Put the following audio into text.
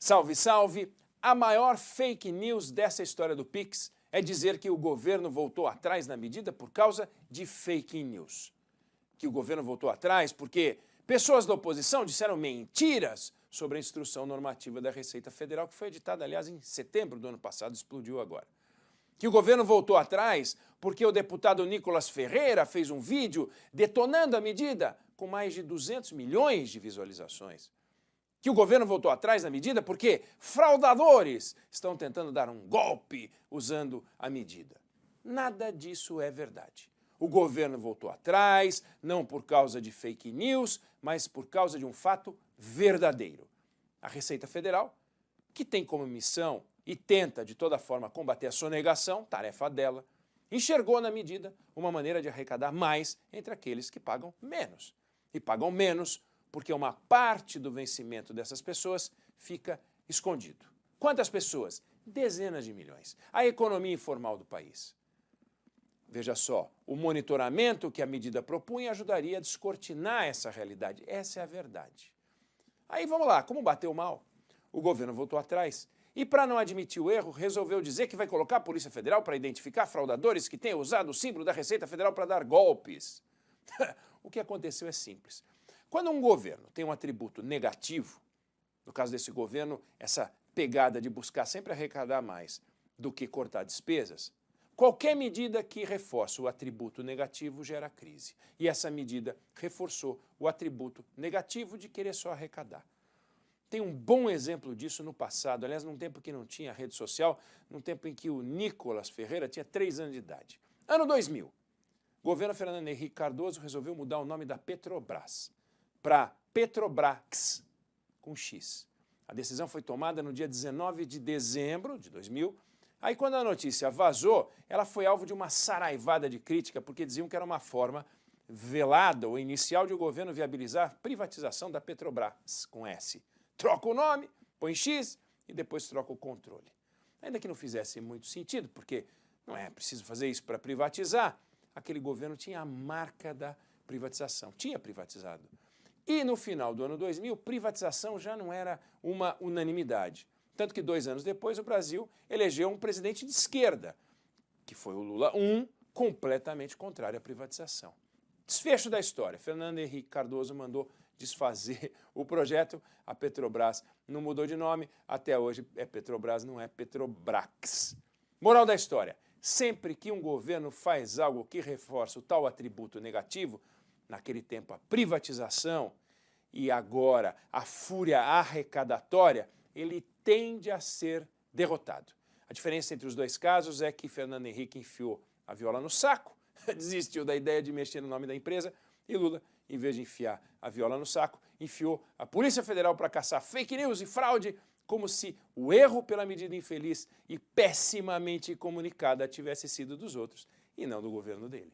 Salve, salve! A maior fake news dessa história do Pix é dizer que o governo voltou atrás na medida por causa de fake news. Que o governo voltou atrás porque pessoas da oposição disseram mentiras sobre a instrução normativa da Receita Federal, que foi editada, aliás, em setembro do ano passado, explodiu agora. Que o governo voltou atrás porque o deputado Nicolas Ferreira fez um vídeo detonando a medida com mais de 200 milhões de visualizações. Que o governo voltou atrás na medida porque fraudadores estão tentando dar um golpe usando a medida. Nada disso é verdade. O governo voltou atrás, não por causa de fake news, mas por causa de um fato verdadeiro. A Receita Federal, que tem como missão e tenta de toda forma combater a sonegação, tarefa dela, enxergou na medida uma maneira de arrecadar mais entre aqueles que pagam menos. E pagam menos porque uma parte do vencimento dessas pessoas fica escondido. Quantas pessoas? Dezenas de milhões. A economia informal do país. Veja só, o monitoramento que a medida propunha ajudaria a descortinar essa realidade. Essa é a verdade. Aí vamos lá, como bateu mal? O governo voltou atrás e, para não admitir o erro, resolveu dizer que vai colocar a Polícia Federal para identificar fraudadores que tenham usado o símbolo da Receita Federal para dar golpes. O que aconteceu é simples. Quando um governo tem um atributo negativo, no caso desse governo, essa pegada de buscar sempre arrecadar mais do que cortar despesas, qualquer medida que reforce o atributo negativo gera crise. E essa medida reforçou o atributo negativo de querer só arrecadar. Tem um bom exemplo disso no passado, aliás, num tempo que não tinha rede social, num tempo em que o Nicolas Ferreira tinha 3 anos de idade. Ano 2000, o governo Fernando Henrique Cardoso resolveu mudar o nome da Petrobras para Petrobrax, com X. A decisão foi tomada no dia 19 de dezembro de 2000. Aí, quando a notícia vazou, ela foi alvo de uma saraivada de crítica, porque diziam que era uma forma velada ou inicial de o governo viabilizar a privatização da Petrobras, com S. Troca o nome, põe X e depois troca o controle. Ainda que não fizesse muito sentido, porque não é preciso fazer isso para privatizar, aquele governo tinha a marca da privatização, tinha privatizado. E no final do ano 2000, privatização já não era uma unanimidade. Tanto que 2 anos depois o Brasil elegeu um presidente de esquerda, que foi o Lula I, completamente contrário à privatização. Desfecho da história, Fernando Henrique Cardoso mandou desfazer o projeto, a Petrobras não mudou de nome, até hoje é Petrobras, não é Petrobrax. Moral da história, sempre que um governo faz algo que reforça o tal atributo negativo, naquele tempo a privatização e agora a fúria arrecadatória, ele tende a ser derrotado. A diferença entre os dois casos é que Fernando Henrique enfiou a viola no saco, desistiu da ideia de mexer no nome da empresa, e Lula, em vez de enfiar a viola no saco, enfiou a Polícia Federal para caçar fake news e fraude, como se o erro pela medida infeliz e pessimamente comunicada tivesse sido dos outros e não do governo dele.